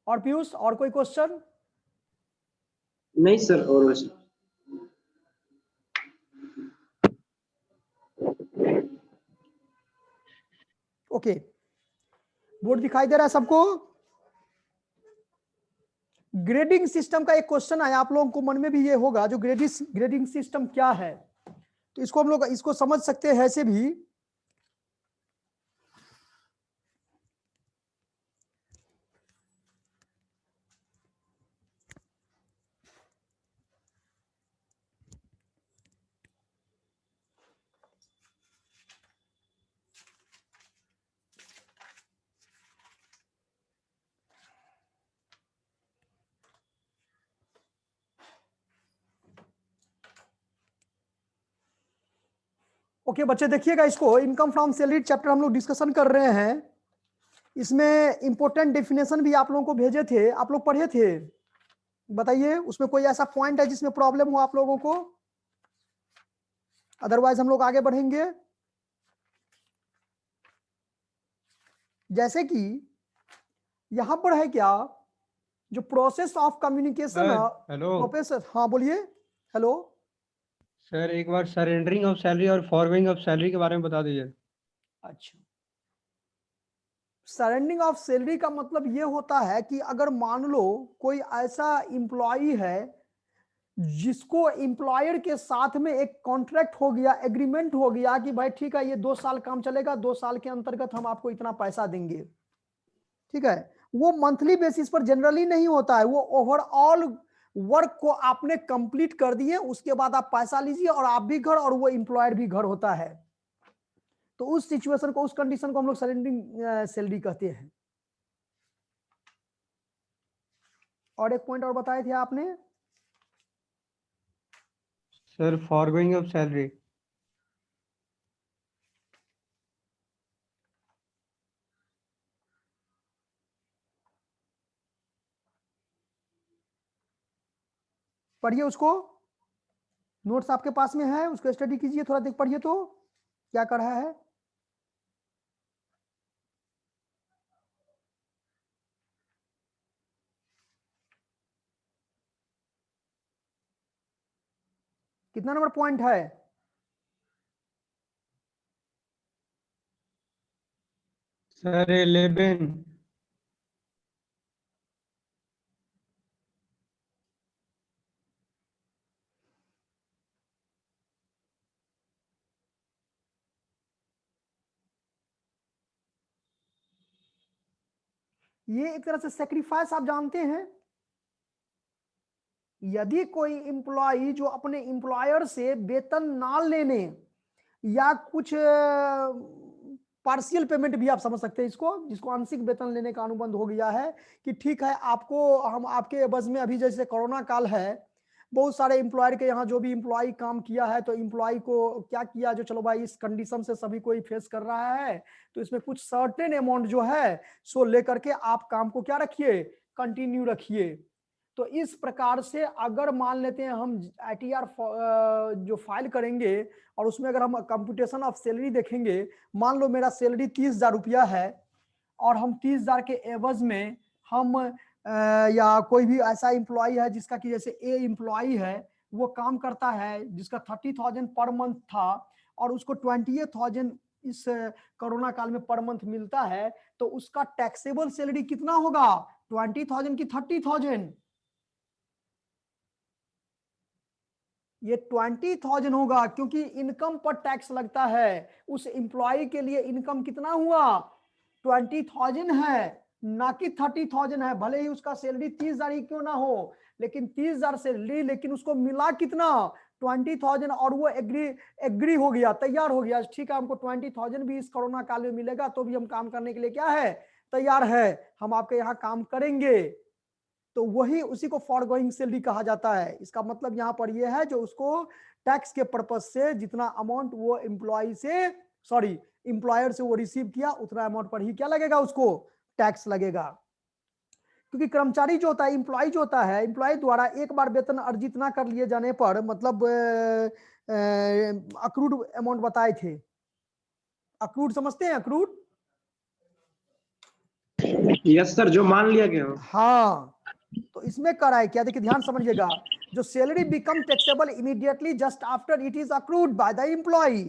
और पीयूष, और कोई क्वेश्चन? नहीं सर, और वैसे ओके, बोर्ड दिखाई दे रहा है सबको? ग्रेडिंग सिस्टम का एक क्वेश्चन आया आप लोगों को मन में भी ये होगा, जो ग्रेडिंग सिस्टम क्या है, तो इसको हम लोग इसको समझ सकते हैं ऐसे भी। ओके बच्चे देखिएगा, इसको इनकम फ्रॉम सैलरी चैप्टर हम लोग डिस्कशन कर रहे हैं। इसमें इंपॉर्टेंट डेफिनेशन भी आप लोगों को भेजे थे, आप लोग पढ़े थे? बताइए उसमें कोई ऐसा पॉइंट है जिसमें प्रॉब्लम हो आप लोगों को? अदरवाइज हम लोग आगे बढ़ेंगे। जैसे कि यहां पर है क्या, जो process of communication. Hello professor, हाँ बोलिए। हेलो सर, एक बार सरेंडरिंग ऑफ सैलरी और फॉरवर्डिंग ऑफ सैलरी के बारे में बता दीजिए। अच्छा, सरेंडिंग ऑफ सैलरी का मतलब ये होता है कि अगर मान लो कोई ऐसा इंप्लॉई है जिसको एम्प्लॉयर के साथ में एक कॉन्ट्रैक्ट हो गया, एग्रीमेंट हो गया कि भाई ठीक है ये 2 साल काम चलेगा, 2 साल के अंतर्गत हम आपको इतना पैसा देंगे, ठीक है। वो मंथली बेसिस पर जनरली नहीं होता है, वो ओवरऑल वर्क को आपने कंप्लीट कर दिए उसके बाद आप पैसा लीजिए और आप भी घर और वो एम्प्लॉयर भी घर होता है। तो उस सिचुएशन को, उस कंडीशन को हम लोग सरेंडिंग सैलरी कहते हैं। और एक पॉइंट और बताए थे आपने सर, फॉरगोइंग ऑफ सैलरी। पढ़िए उसको, नोट्स आपके पास में है, उसको स्टडी कीजिए, थोड़ा देख पढ़िए तो क्या कर रहा है। कितना नंबर पॉइंट है? सर 11। ये एक तरह से सेक्रीफाइस आप जानते हैं। यदि कोई इंप्लॉई जो अपने इंप्लॉयर से वेतन ना लेने या कुछ पार्शियल पेमेंट भी आप समझ सकते हैं इसको, जिसको आंशिक वेतन लेने का अनुबंध हो गया है कि ठीक है आपको हम आपके एवज में, अभी जैसे कोरोना काल है, बहुत सारे एम्प्लॉयर के यहाँ जो भी एम्प्लॉय काम किया है तो एम्प्लॉय को क्या किया, जो चलो भाई इस कंडीशन से सभी कोई फेस कर रहा है तो इसमें कुछ सर्टेन अमाउंट जो है सो लेकर के आप काम को क्या रखिए, कंटिन्यू रखिए। तो इस प्रकार से अगर मान लेते हैं हम ITR जो फाइल करेंगे और उसमें अगर हम कंप्यूटेशन ऑफ सैलरी देखेंगे, मान लो मेरा सैलरी 30,000 रुपया है और हम 30,000 के एवज में हम या कोई भी ऐसा एम्प्लॉय है जिसका कि जैसे ए एम्प्लॉय है, वो काम करता है जिसका 30,000 पर मंथ था और उसको 28,000 इस कोरोना काल में पर मंथ मिलता है, तो उसका टैक्सेबल सैलरी कितना होगा, 20,000 की 30,000? ये 20,000 होगा, क्योंकि इनकम पर टैक्स लगता है। उस एम्प्लॉय के लिए इनकम कितना हुआ, 20,000 है, ना कि 30,000 है। भले ही उसका सैलरी 30,000 ही क्यों ना हो, लेकिन 30,000 सैलरी, लेकिन उसको मिला कितना, 20,000। और वो एग्री हो गया, तैयार हो गया, ठीक है हमको 20,000 भी इस कोरोना काल में मिलेगा तो भी हम काम करने के लिए क्या है, तैयार है, हम आपके यहाँ काम करेंगे। तो वही उसी को फॉरगोइंग सैलरी कहा जाता है। इसका मतलब यहां पर यह है जो उसको टैक्स के पर्पज से जितना अमाउंट वो एम्प्लॉय से, सॉरी एम्प्लॉयर से वो रिसीव किया, उतना अमाउंट पर ही क्या लगेगा, उसको टैक्स लगेगा। क्योंकि कर्मचारी जो होता है, एम्प्लॉय जो होता है, एम्प्लॉय द्वारा एक बार वेतन अर्जित ना कर लिए जाने पर, मतलब अक्रूड अमाउंट बताए थे, अक्रूड समझते हैं अक्रूड? यस सर, जो मान लिया गया हो। हाँ, तो इसमें करा है क्या, देखिए ध्यान समझिएगा, जो salary become taxable immediately just after it is accrued by the employ.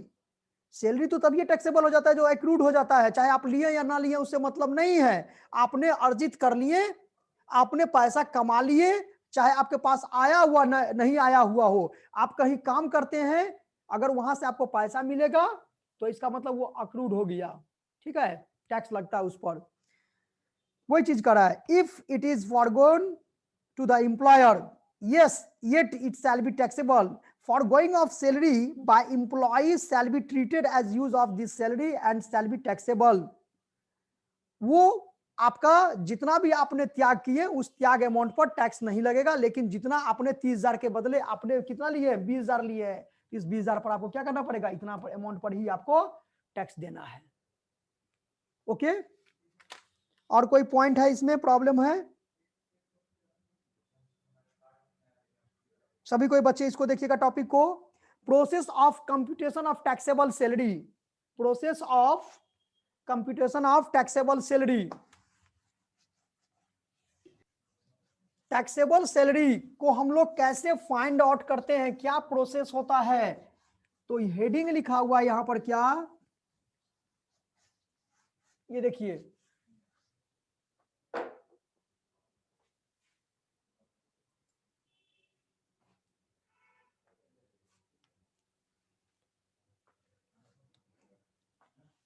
Salary तो तभी टैक्सेबल हो जाता है जो एक्रूड हो जाता है, चाहे आप लिए या ना लिए उससे मतलब नहीं है। आपने अर्जित कर लिए, आपने पैसा कमा लिए, चाहे आपके पास आया हुआ नहीं आया हुआ हो, आप कहीं काम करते हैं, अगर वहां से आपको पैसा मिलेगा तो इसका मतलब वो अक्रूड हो गया, ठीक है, टैक्स लगता है उस पर। वही चीज कर रहा है, if it is foregone to the employer, yes, yet it shall be taxable. Foregoing of salary by employees shall be treated as use of this salary and shall be taxable. वो आपका जितना भी आपने त्याग किए उस त्याग अमाउंट पर टैक्स नहीं लगेगा, लेकिन जितना आपने 30,000 के बदले आपने कितना लिए, 20,000 लिए है, इस 20,000 पर आपको क्या करना पड़ेगा, इतना अमाउंट पर ही आपको टैक्स देना है। ओके, और कोई पॉइंट है इसमें, प्रॉब्लम है? सभी कोई बच्चे इसको देखिएगा टॉपिक को, process of computation of taxable salary, process of computation of taxable salary. Taxable salary को हम लोग कैसे फाइंड आउट करते हैं, क्या प्रोसेस होता है, तो हेडिंग लिखा हुआ है यहां पर, क्या, ये देखिए,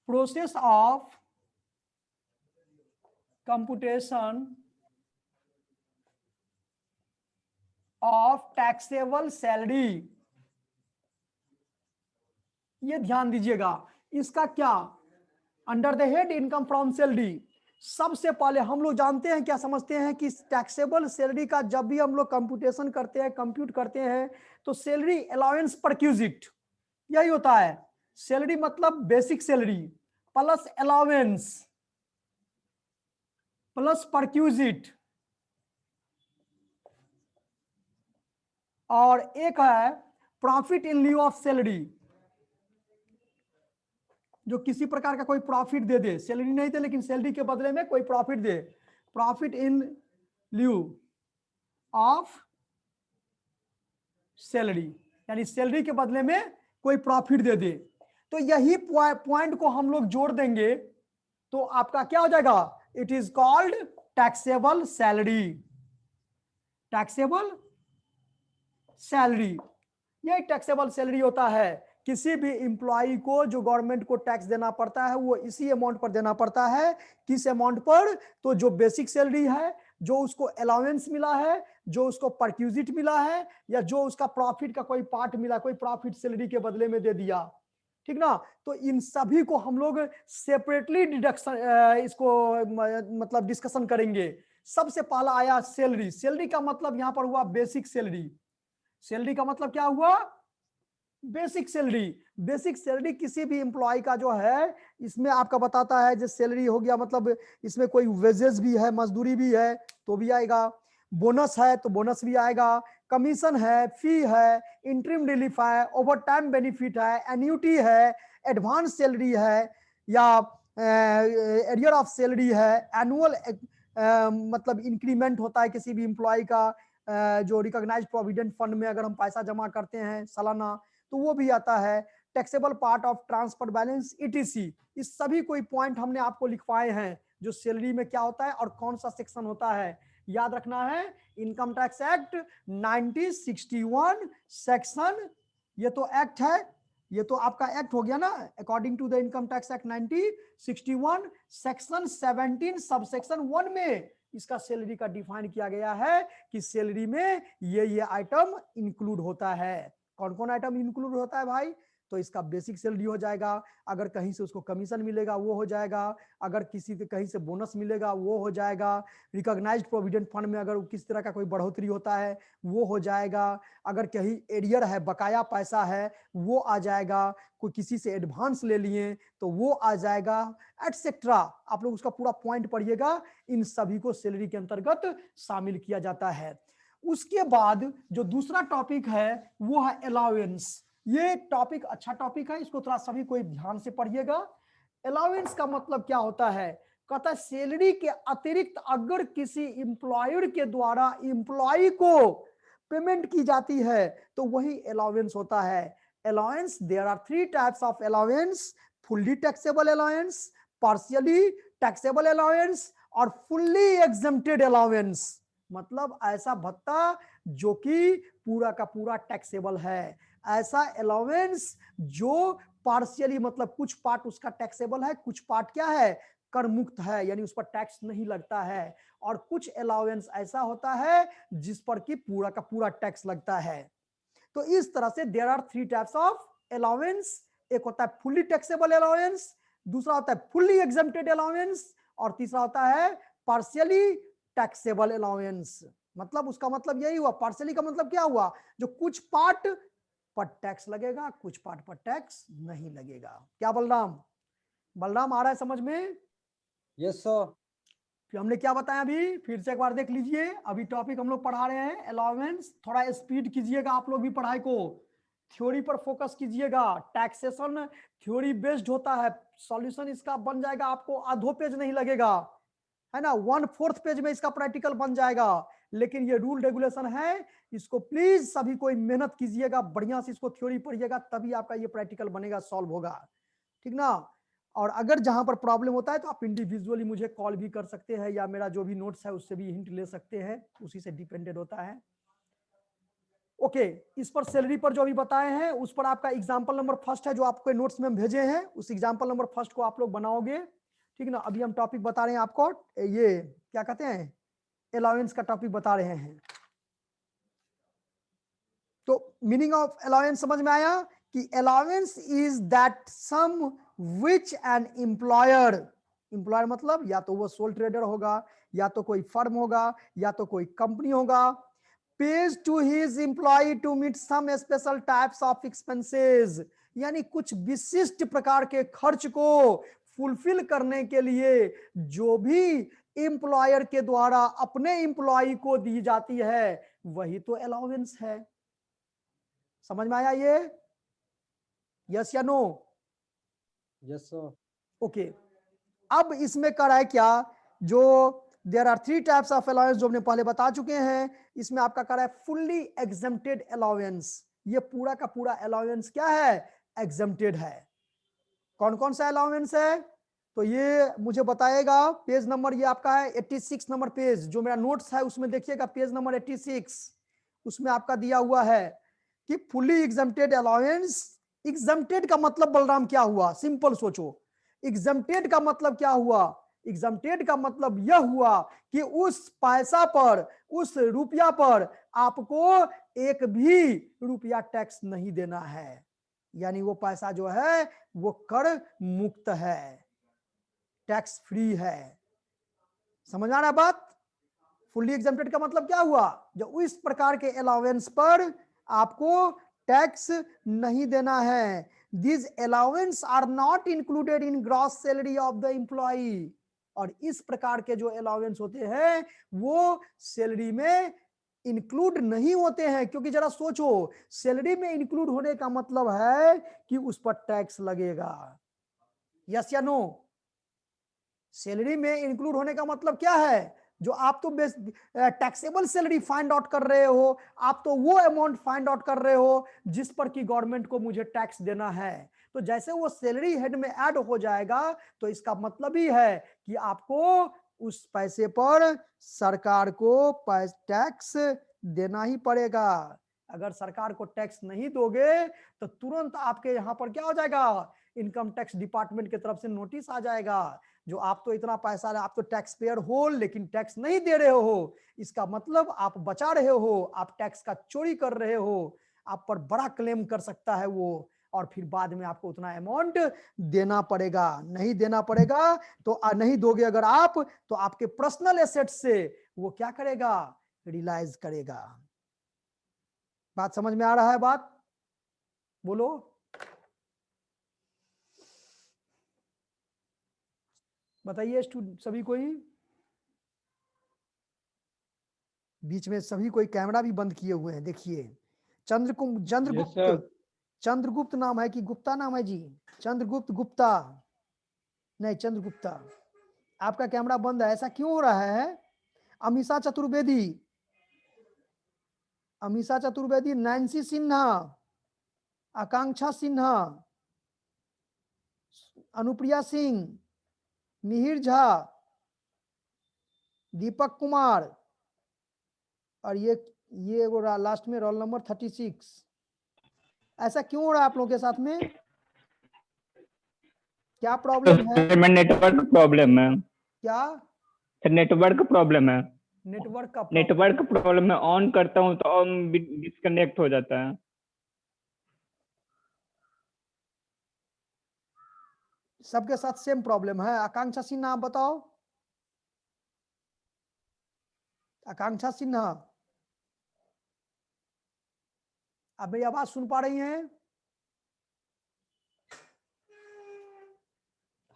process of computation of taxable salary, ये ध्यान दीजिएगा, इसका क्या, under the head income from salary. सबसे पहले हम लोग जानते हैं, क्या समझते हैं कि टैक्सेबल सैलरी का जब भी हम लोग कंप्यूटेशन करते हैं, कंप्यूट करते हैं, तो सैलरी अलाउंस परक्यूजिट, यही होता है। सैलरी मतलब basic salary plus allowance plus perquisite, और एक है profit in lieu of salary, जो किसी प्रकार का कोई प्रॉफिट दे दे, सैलरी नहीं दे लेकिन सैलरी के बदले में कोई profit they, profit in lieu of salary, यानी सैलरी के बदले में कोई प्रॉफिट दे दे। तो यही पॉइंट को हम लोग जोड़ देंगे तो आपका क्या हो जाएगा, it is called taxable salary, taxable salary, यही टैक्सेबल सैलरी होता है। किसी भी इंप्लॉई को जो गवर्नमेंट को टैक्स देना पड़ता है वो इसी अमाउंट पर देना पड़ता है। किस अमाउंट पर, तो जो बेसिक सैलरी है, जो उसको अलाउंस मिला है, जो उसको परक्यूजिट मिला है, या जो उसका प्रॉफिट का कोई पार्ट मिला, कोई प्रॉफिट सैलरी के बदले में दे दिया, ठीक ना। तो इन सभी को हम लोग सेपरेटली डिडक्शन इसको मतलब डिस्कशन करेंगे। सबसे पहला आया सैलरी, सैलरी का मतलब यहां पर हुआ बेसिक सैलरी, सैलरी का मतलब क्या हुआ, बेसिक सैलरी। बेसिक सैलरी किसी भी एम्प्लॉय का जो है, इसमें आपका बताता है जो सैलरी हो गया, मतलब इसमें कोई वेजेस भी है, मजदूरी भी है तो भी आएगा, बोनस है तो बोनस भी आएगा, कमीशन है, फी है, इंटरिम रिलीफ है, ओवर टाइम बेनिफिट है, एन्यूटी है, एडवांस सैलरी है, या एरियर ऑफ सैलरी है, एनुअल मतलब इंक्रीमेंट होता है किसी भी एम्प्लॉय का, जो रिकॉग्नाइज प्रोविडेंट फंड में अगर हम पैसा जमा करते हैं सालाना तो वो भी आता है, taxable part of transfer balance etc. इस सभी कोई पॉइंट हमने आपको लिखवाए हैं जो सैलरी में क्या होता है और कौन सा सेक्शन होता है, याद रखना है। इनकम टैक्स एक्ट 1961 सेक्शन, ये तो एक्ट है, ये तो आपका एक्ट हो गया ना, according to the income tax act 1961 section 17 subsection 1 में इसका सैलरी का डिफाइन किया गया है कि सैलरी में ये आइटम इंक्लूड होता है। कौन कौन आइटम इंक्लूड होता है भाई, तो इसका बेसिक सैलरी हो जाएगा, अगर कहीं से उसको कमीशन मिलेगा वो हो जाएगा, अगर किसी के कहीं से बोनस मिलेगा वो हो जाएगा, रिकॉग्नाइज्ड प्रोविडेंट फंड में अगर किस तरह का कोई बढ़ोतरी होता है वो हो जाएगा, अगर कहीं एरियर है, बकाया पैसा है वो आ जाएगा, कोई किसी से एडवांस ले लिए तो वो आ जाएगा, एटसेट्रा। आप लोग उसका पूरा पॉइंट पढ़िएगा, इन सभी को सैलरी के अंतर्गत शामिल किया जाता है। उसके बाद जो दूसरा टॉपिक है वो है अलाउंस। ये टॉपिक अच्छा टॉपिक है, इसको थोड़ा सभी कोई ध्यान से पढ़िएगा। अलाउंस का मतलब क्या होता है? कहता है सैलरी के अतिरिक्त अगर किसी एम्प्लॉयर के द्वारा एम्प्लॉय को पेमेंट की जाती है तो वही अलाउंस होता है। Allowance, there are 3 types of allowance: fully taxable allowance, partially taxable allowance और फुल्ली एग्जम्प्टेड अलाउंस। मतलब ऐसा भत्ता जो कि पूरा का पूरा टैक्सेबल है, ऐसा अलाउंस जो पार्शियली मतलब कुछ पार्ट उसका टैक्सेबल है, कुछ पार्ट क्या है, कर मुक्त है, यानी उस पर टैक्स नहीं लगता है, और कुछ अलाउंस ऐसा होता है जिस पर कि पूरा का पूरा टैक्स लगता है। तो इस तरह से there are 3 types of allowance. एक होता है फुल्ली टैक्सेबल अलाउंस, दूसरा होता है फुल्ली एग्जम्प्टेड अलाउंस और तीसरा होता है पार्शियली टैक्सेबल अलाउंस। मतलब उसका मतलब यही हुआ, पार्शियली का मतलब क्या हुआ, जो कुछ पार्ट पर टैक्स लगेगा, कुछ पार्ट पर टैक्स नहीं लगेगा। क्या बलराम, बलराम आ रहा है समझ में? Yes sir. फिर हमने क्या बताया अभी, फिर से एक बार देख लीजिए। अभी टॉपिक हम लोग पढ़ा रहे हैं अलाउंस। थोड़ा स्पीड कीजिएगा आप लोग भी पढ़ाई को, थ्योरी पर फोकस कीजिएगा। टैक्सेशन थ्योरी बेस्ड होता है, सॉल्यूशन इसका बन जाएगा, आपको आधो पेज नहीं लगेगा, है ना, 1/4 पेज में इसका प्रैक्टिकल बन जाएगा। लेकिन ये रूल रेगुलेशन है, इसको प्लीज सभी कोई मेहनत कीजिएगा, बढ़िया से इसको थ्योरी पढ़िएगा, तभी आपका ये प्रैक्टिकल बनेगा, सॉल्व होगा, ठीक ना। और अगर जहां पर प्रॉब्लम होता है तो आप इंडिविजुअली मुझे कॉल भी कर सकते हैं, या मेरा जो भी नोट्स है उससे भी हिंट ले सकते हैं, उसी से डिपेंडेड होता है। ओके, इस पर सैलरी पर जो अभी बताए हैं उस पर आपका एग्जांपल नंबर फर्स्ट है जो आपको नोट्स में हम भेजे हैं, उस एग्जांपल नंबर फर्स्ट को आप लोग बनाओगे, ठीक ना। अभी हम टॉपिक बता रहे हैं आपको, ये क्या कहते हैं, अलाउंस का टॉपिक बता रहे हैं। तो मीनिंग ऑफ अलाउंस समझ में आया कि allowance is that sum which an employer, employer मतलब या तो वो सोल ट्रेडर होगा, या तो कोई फर्म होगा, या तो कोई कंपनी होगा, pays to his employ to meet some special types of expenses, यानी कुछ विशिष्ट प्रकार के खर्च को फुलफिल करने के लिए जो भी एम्प्लॉयर के द्वारा अपने एम्प्लॉय को दी जाती है वही तो अलाउंस है। समझ में आया ये, यस या नो? Yes sir. ओके, अब इसमें कर है क्या, जो there are 3 types of allowance जो हमने पहले बता चुके हैं, इसमें आपका कर है फुल्ली एग्जम्प्टेड अलाउंस। ये पूरा का पूरा अलाउंस क्या है, एग्जम्प्टेड है। कौन कौन सा अलाउंस है तो ये मुझे बताएगा, पेज नंबर ये आपका है 86 नंबर पेज, जो मेरा नोट्स है उसमें देखिएगा पेज नंबर 86, उसमें आपका दिया हुआ है कि फुल्ली एग्जम्प्टेड अलाउंस। एग्जम्प्टेड का मतलब बलराम क्या हुआ, सिंपल सोचो, एग्जम्प्टेड का मतलब क्या हुआ, एग्जम्प्टेड का मतलब यह हुआ कि उस पैसा पर, उस रुपया पर आपको एक भी रुपया टैक्स नहीं देना है, यानी वो पैसा जो है वो कर मुक्त है, टैक्स फ्री है। समझ आ रहा है बात? फुल्ली एग्जम्प्टेड का मतलब क्या हुआ, जो इस प्रकार के अलाउंस पर आपको टैक्स नहीं देना है। This allowance are not included in gross salary of the employ, और इस प्रकार के जो अलाउंस होते हैं वो सैलरी में इंक्लूड नहीं होते हैं, क्योंकि जरा सोचो, सैलरी में इंक्लूड होने का मतलब है कि उस पर टैक्स लगेगा, यस या नो? सैलरी में इंक्लूड होने का मतलब क्या है, जो आप तो टैक्सेबल सैलरी फाइंड आउट कर रहे हो, आप तो वो अमाउंट फाइंड आउट कर रहे हो जिस पर कि गवर्नमेंट को मुझे टैक्स देना है। तो जैसे वो सैलरी हेड में ऐड हो जाएगा तो इसका मतलब ही है कि आपको उस पैसे पर सरकार को टैक्स देना ही पड़ेगा। अगर सरकार को टैक्स नहीं दोगे तो तुरंत आपके यहां पर क्या हो जाएगा, इनकम टैक्स डिपार्टमेंट की तरफ से नोटिस आ जाएगा, जो आप तो इतना पैसा, आप तो टैक्स पेयर हो लेकिन टैक्स नहीं दे रहे हो, इसका मतलब आप बचा रहे हो, आप टैक्स का चोरी कर रहे हो, आप पर बड़ा क्लेम कर सकता है वो, और फिर बाद में आपको उतना अमाउंट देना पड़ेगा। नहीं देना पड़ेगा तो नहीं दोगे अगर आप, तो आपके पर्सनल एसेट से वो क्या करेगा, रिलाइज करेगा। बात समझ में आ रहा है बात, बोलो। बताइए सभी कोई, बीच में सभी कोई कैमरा भी बंद किए हुए हैं, देखिए। चंद्रगुप्त, चंद्रगुप्त नाम है कि गुप्ता नाम है जी? चंद्रगुप्त गुप्ता, नहीं, चंद्रगुप्ता। आपका कैमरा बंद है, ऐसा क्यों हो रहा है? अमीषा चतुर्वेदी, अमीषा चतुर्वेदी, नैन्सी सिन्हा, आकांक्षा सिन्हा, अनुप्रिया सिंह, मिहिर झा, दीपक कुमार, और ये वो लास्ट में रोल नंबर 36। ऐसा क्यों हो रहा है आप लोगों के साथ में? क्या प्रॉब्लम है? मैं नेटवर्क प्रॉब्लम है, क्या नेटवर्क प्रॉब्लम है, नेटवर्क का नेटवर्क प्रॉब्लम है। ऑन करता हूँ तो ऑन डिस्कनेक्ट हो जाता है। सबके साथ सेम प्रॉब्लम है? आकांक्षा सिन्हा, आप बताओ। आकांक्षा सिन्हा, आप मेरी आवाज सुन पा रही हैं?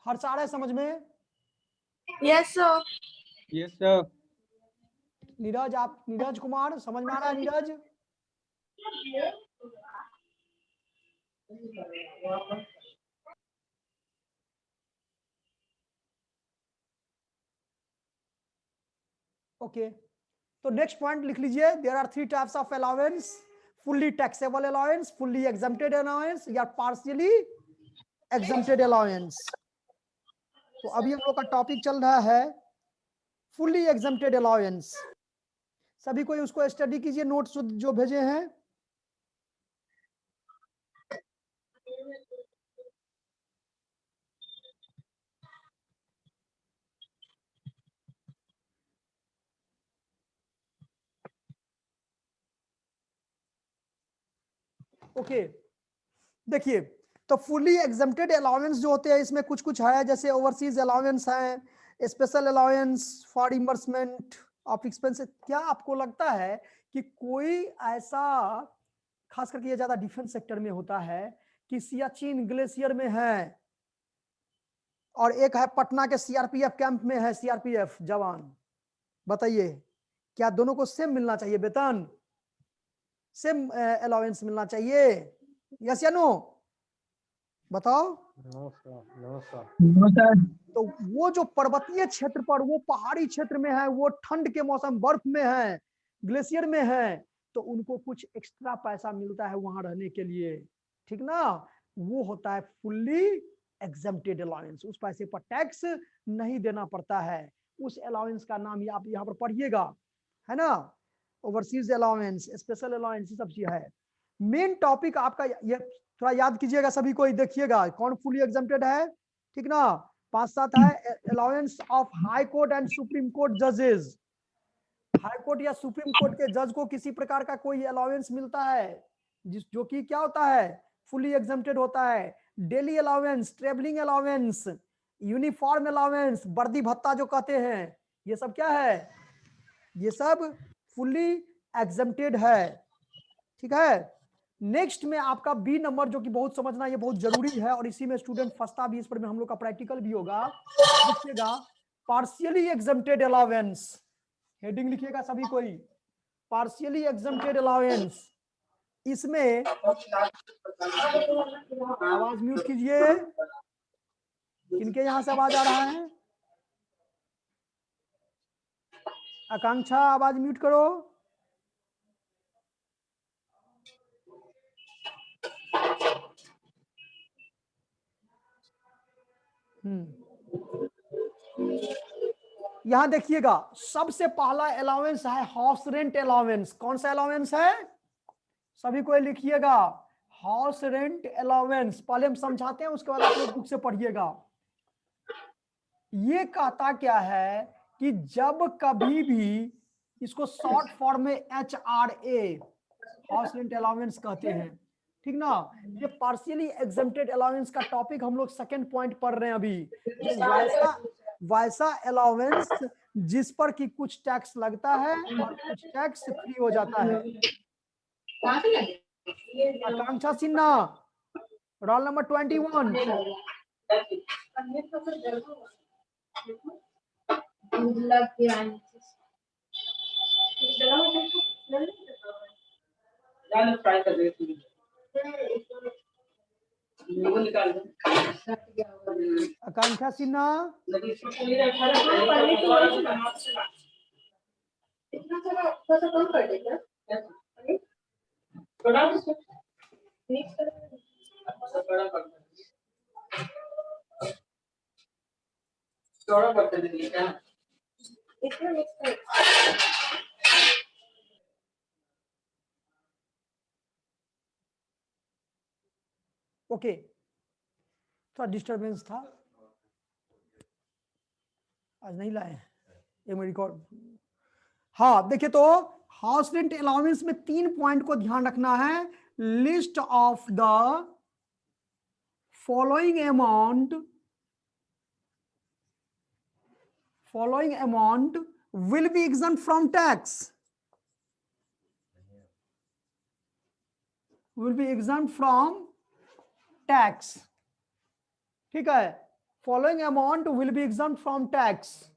हर्ष आ रहा है समझ में? Yes sir. Yes sir. Neeraj, आप नीरज कुमार, समझ में आ रहा है नीरज? ओके, तो नेक्स्ट पॉइंट लिख लीजिए। There are 3 types of allowance: fully taxable allowance, fully exempted allowance, या पार्शियली एग्जम्प्टेड अलाउंस। तो अभी हम लोग का टॉपिक चल रहा है फुल्ली एग्जम्प्टेड अलाउंस। सभी कोई उसको स्टडी कीजिए, नोट्स जो भेजे हैं। ओके, देखिए, तो फुली एग्जम्प्टेड अलाउंस जो होते हैं, इसमें कुछ कुछ है, जैसे ओवरसीज अलाउंस है, special allowance for reimbursement of expenses. क्या आपको लगता है कि कोई ऐसा, खास करके ये ज्यादा डिफेंस सेक्टर में होता है, कि सियाचिन ग्लेशियर में है और एक है पटना के सीआरपीएफ कैंप में है सीआरपीएफ जवान, बताइए क्या दोनों को सेम मिलना चाहिए वेतन? सेम अलाउंस मिलना चाहिए? यस या नो? बताओ। No sir, no sir. तो वो जो पर्वतीय क्षेत्र पर, वो पहाड़ी क्षेत्र में है, वो ठंड के मौसम, बर्फ में है, ग्लेशियर में है, तो उनको कुछ एक्स्ट्रा पैसा मिलता है वहां रहने के लिए, ठीक ना? वो होता है फुल्ली एग्जम्प्टेड अलाउंस। उस पैसे पर टैक्स नहीं देना पड़ता है। उस अलाउंस का नाम आप यहाँ पर पढ़िएगा, है ना? ओवरसीज अलाउंस, स्पेशल अलाउंस, सब चीज है। मेन टॉपिक आपका ये थोड़ा याद कीजिएगा, सभी को देखिएगा कौन फुली एग्जम्प्टेड है, ठीक ना? 5-7 है allowance of high court and supreme court जजेस। हाई कोर्ट या सुप्रीम कोर्ट के जज को किसी प्रकार का कोई अलाउंस मिलता है जो कि क्या होता है, फुली एग्जम्प्टेड होता है। Daily allowance, travelling allowance, uniform allowance, वर्दी भत्ता जो कहते हैं, ये सब क्या है? ये सब फुली एग्जम्प्टेड है, ठीक है? नेक्स्ट में आपका बी नंबर, जो कि बहुत समझना ये बहुत जरूरी है, और इसी में स्टूडेंट फंसता भी, इस पर में हम लोग का प्रैक्टिकल भी होगा। लिखिएगा पार्शियली एग्जम्प्टेड अलाउंस, हेडिंग लिखिएगा सभी कोई, पार्शियली एग्जम्प्टेड अलाउंस। इसमें आवाज म्यूट कीजिए, किनके यहां से आवाज आ रहा है? आकांक्षा, आवाज म्यूट करो। यहां देखिएगा, सबसे पहला अलाउंस है हाउस रेंट अलाउंस। कौन सा अलाउंस है? सभी को लिखिएगा, हाउस रेंट अलाउंस। पहले हम समझाते हैं, उसके बाद आप लोग बुक से पढ़िएगा। ये कहता क्या है कि जब कभी भी, इसको शॉर्ट फॉर्म में HRA, हाउस रेंट अलाउंस कहते हैं, ठीक ना? ये पार्शियली एग्जम्प्टेड अलाउंस का टॉपिक हम लोग सेकंड पॉइंट पढ़ रहे हैं अभी। जो वैसा अलाउंस जिस पर कि कुछ टैक्स लगता है और कुछ टैक्स फ्री हो जाता है। आकांक्षा सिन्हा, रोल नंबर 21। आकांक्षा सिन्हा, ओके थोड़ा डिस्टरबेंस था, आज नहीं लाए ये मैं रिकॉर्ड। हाँ देखिए, तो हाउस रेंट अलाउंस में 3 पॉइंट को ध्यान रखना है। List of the following amount will be exempt from tax, will be exempt from tax। ठीक है, following amount will be exempt from tax.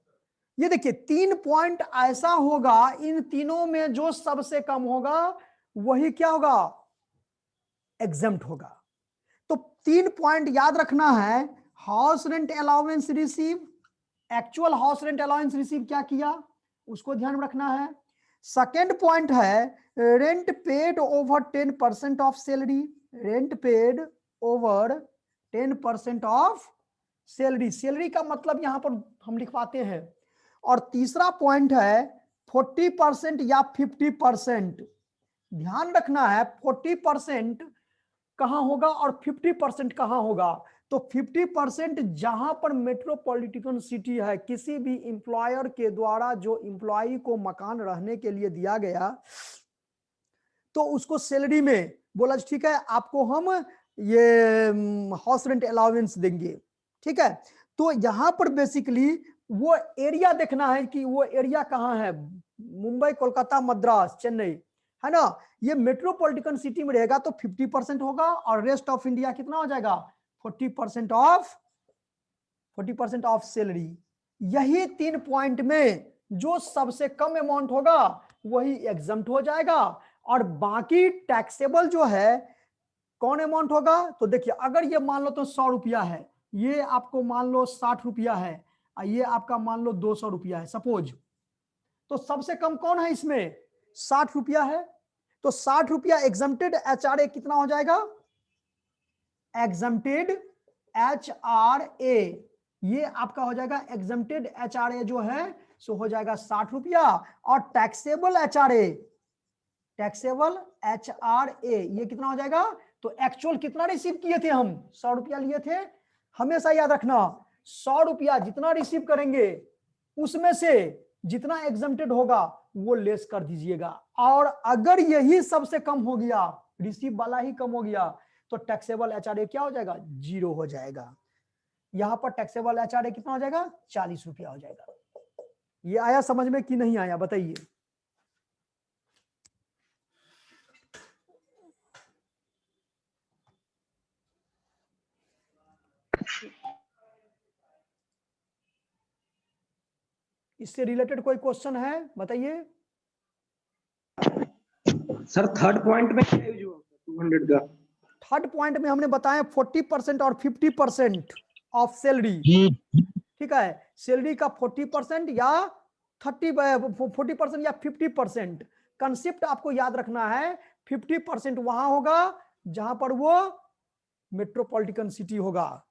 ये देखिए 3 पॉइंट ऐसा होगा, इन तीनों में जो सबसे कम होगा वही क्या होगा, एग्जेम्प्ट होगा। तो 3 पॉइंट याद रखना है। House rent allowance receive, actual house rent allowance receive क्या किया उसको ध्यान में रखना है। सेकेंड पॉइंट है rent paid over 10% of salary, rent paid over 10% of salary, salary का मतलब यहां पर हम लिखवाते हैं। और तीसरा पॉइंट है 40% या 50%। ध्यान रखना है 40% कहां होगा और 50% कहां होगा। तो 50% जहां पर मेट्रोपॉलिटन सिटी है, किसी भी इंप्लॉयर के द्वारा जो इंप्लॉई को मकान रहने के लिए दिया गया, तो उसको सैलरी में बोला ठीक है आपको हम ये हाउस रेंट अलाउंस देंगे। ठीक है, तो यहां पर बेसिकली वो एरिया देखना है कि वो एरिया कहां है, मुंबई, कोलकाता, मद्रास, चेन्नई, है ना। ये मेट्रोपॉलिटन सिटी में रहेगा तो 50% होगा, और रेस्ट ऑफ इंडिया कितना हो जाएगा, 40% ऑफ सैलरी। यही 3 पॉइंट में जो सबसे कम अमाउंट होगा वही एग्जम्प्ट हो जाएगा, और बाकी टैक्सेबल जो है कौन अमाउंट होगा। तो देखिए अगर ये मान लो तो 100 रुपया है, ये आपको मान लो 60 रुपया है, ये आपका मान लो 200 रुपया है सपोज, तो सबसे कम कौन है इसमें, 60 रुपया है। तो 60 रुपया एग्जम्प्टेड HRA कितना हो जाएगा, एग्जम्प्टेड HRA, ये आपका हो जाएगा एग्जम्प्टेड HRA जो है सो हो जाएगा 60 रुपया। और टैक्सेबल HRA ये कितना हो जाएगा, तो एक्चुअल कितना रिसीव किए थे हम, 100 रुपया लिए थे। हमेशा याद रखना 100 रुपया जितना रिसीव करेंगे उसमें से जितना एग्जम्प्टेड होगा वो लेस कर दीजिएगा। और अगर यही सबसे कम हो गया, रिसीव वाला ही कम हो गया, तो टैक्सेबल HRA क्या हो जाएगा, 0 हो जाएगा। यहां पर टैक्सेबल HRA कितना हो जाएगा, 40 रुपया हो जाएगा। ये आया समझ में कि नहीं आया बताइए। इससे रिलेटेड कोई क्वेश्चन है बताइए। सर थर्ड पॉइंट में क्या यूज हुआ 200 का, थर्ड पॉइंट में हमने बताया 40% और 50% ऑफ सैलरी। ठीक है, सैलरी का 40% या 40% या 50%। कंसेप्ट आपको याद रखना है, 50% वहां होगा जहां पर वो मेट्रोपॉलिटन सिटी होगा।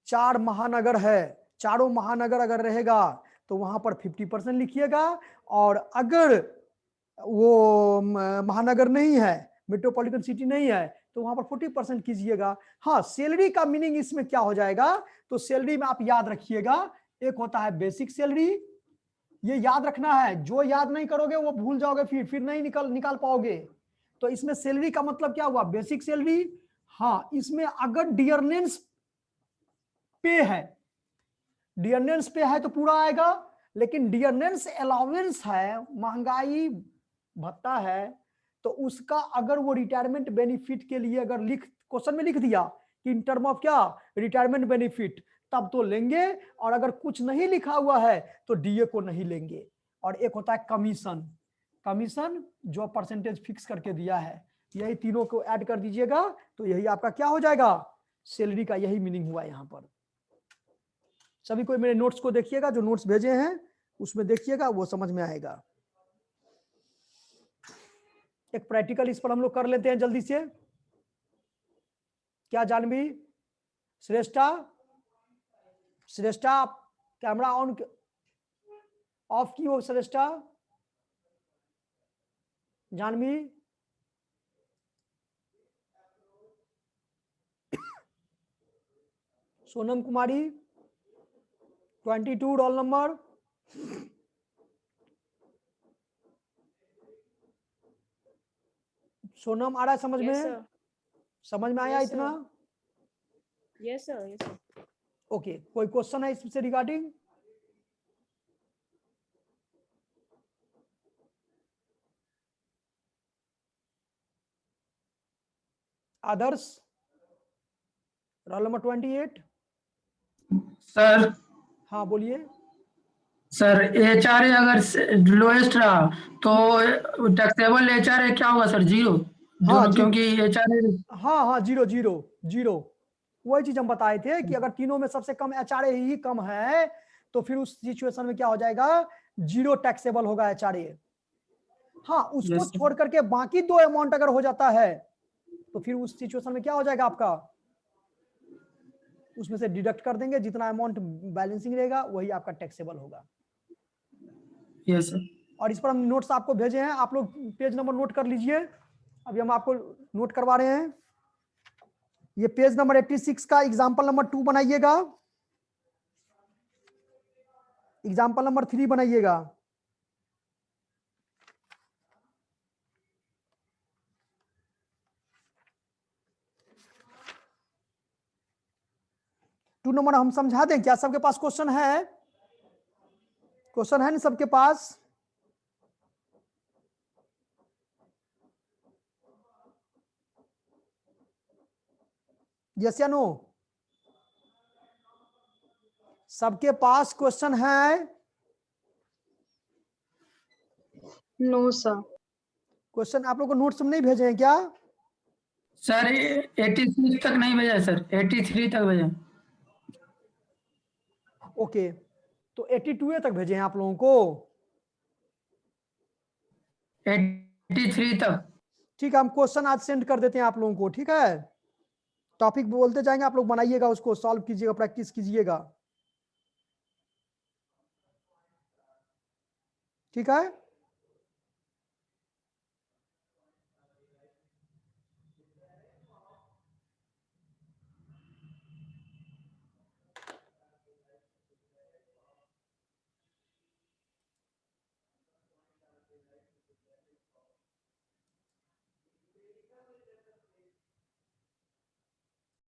4 महानगर है, चारों महानगर अगर रहेगा तो वहां पर 50% लिखिएगा, और अगर वो महानगर नहीं है, मेट्रोपॉलिटन सिटी नहीं है, तो वहां पर 40% कीजिएगा। हाँ, सैलरी का मीनिंग इसमें क्या हो जाएगा, तो सैलरी में आप याद रखिएगा, एक होता है बेसिक सैलरी, ये याद रखना है, जो याद नहीं करोगे वो भूल जाओगे, फिर नहीं निकाल पाओगे। तो इसमें सैलरी का मतलब क्या हुआ, बेसिक सैलरी। हाँ, इसमें अगर डियरनेंस पे है, डियरनेंस पे है तो पूरा आएगा, लेकिन डियरनेंस अलाउंस है, महंगाई भत्ता है, तो उसका अगर वो रिटायरमेंट बेनिफिट के लिए अगर क्वेश्चन में लिख दिया कि इन टर्म ऑफ क्या, रिटायरमेंट बेनिफिट, तब तो लेंगे, और अगर कुछ नहीं लिखा हुआ है तो डीए को नहीं लेंगे। और एक होता है कमीशन जो परसेंटेज फिक्स करके दिया है, यही तीनों को ऐड कर दीजिएगा, तो यही आपका क्या हो जाएगा, सैलरी का यही मीनिंग हुआ यहाँ पर। सभी कोई मेरे नोट्स को देखिएगा, जो नोट्स भेजे हैं उसमें देखिएगा, वो समझ में आएगा। एक प्रैक्टिकल इस पर हम लोग कर लेते हैं जल्दी से। क्या जानवी? श्रेष्ठा, श्रेष्ठा कैमरा ऑन ऑफ की हो? श्रेष्ठा, जानवी, सोनम कुमारी 22 रोल नंबर, सोनम आ रहा है समझ Yes, में? sir. समझ में आया Yes, sir. इतना? Yes, sir. Yes, sir. Okay, कोई क्वेश्चन है इससे रिगार्डिंग? आदर्श रोल नंबर 28। सर हाँ बोलिए। सर एचआरए अगर लोएस्ट रहा तो टैक्सेबल एचआरए क्या होगा सर? जीरो? हाँ, क्योंकि एचआरए हाँ हाँ, जीरो जीरो जीरो, वही चीज हम बताए थे कि अगर तीनों में सबसे कम एचआरए ही कम है तो फिर उस सिचुएशन में क्या हो जाएगा? जीरो टैक्सेबल होगा एचआरए। हाँ, उसको Yes, sir. छोड़ करके बाकी दो अमाउंट अगर हो जाता है तो फिर उस सिचुएशन में क्या हो जाएगा आपका? उसमें से डिडक्ट कर देंगे, जितना अमाउंट बैलेंसिंग रहेगा वही आपका टैक्सेबल होगा। Yes sir. और इस पर हम नोट्स आपको भेजे हैं, आप लोग पेज नंबर नोट कर लीजिए। अभी हम आपको नोट करवा रहे हैं। ये पेज नंबर 86 का एग्जाम्पल नंबर 2 बनाइएगा, एग्जाम्पल नंबर 3 बनाइएगा। टू नंबर हम समझा दें क्या? सबके पास क्वेश्चन है? क्वेश्चन है ना सबके पास? यस या नो? सबके पास क्वेश्चन है? No, sir. क्वेश्चन आप लोग को नोट्स में नहीं भेजे हैं क्या? सर 86 तक नहीं भेजा सर, 83 तक भेजा। ओके, तो 82 तक भेजे हैं आप लोगों को? 83 तक। ठीक है, हम क्वेश्चन आज सेंड कर देते हैं आप लोगों को, ठीक है? टॉपिक बोलते जाएंगे, आप लोग बनाइएगा, उसको सॉल्व कीजिएगा, प्रैक्टिस कीजिएगा, ठीक है?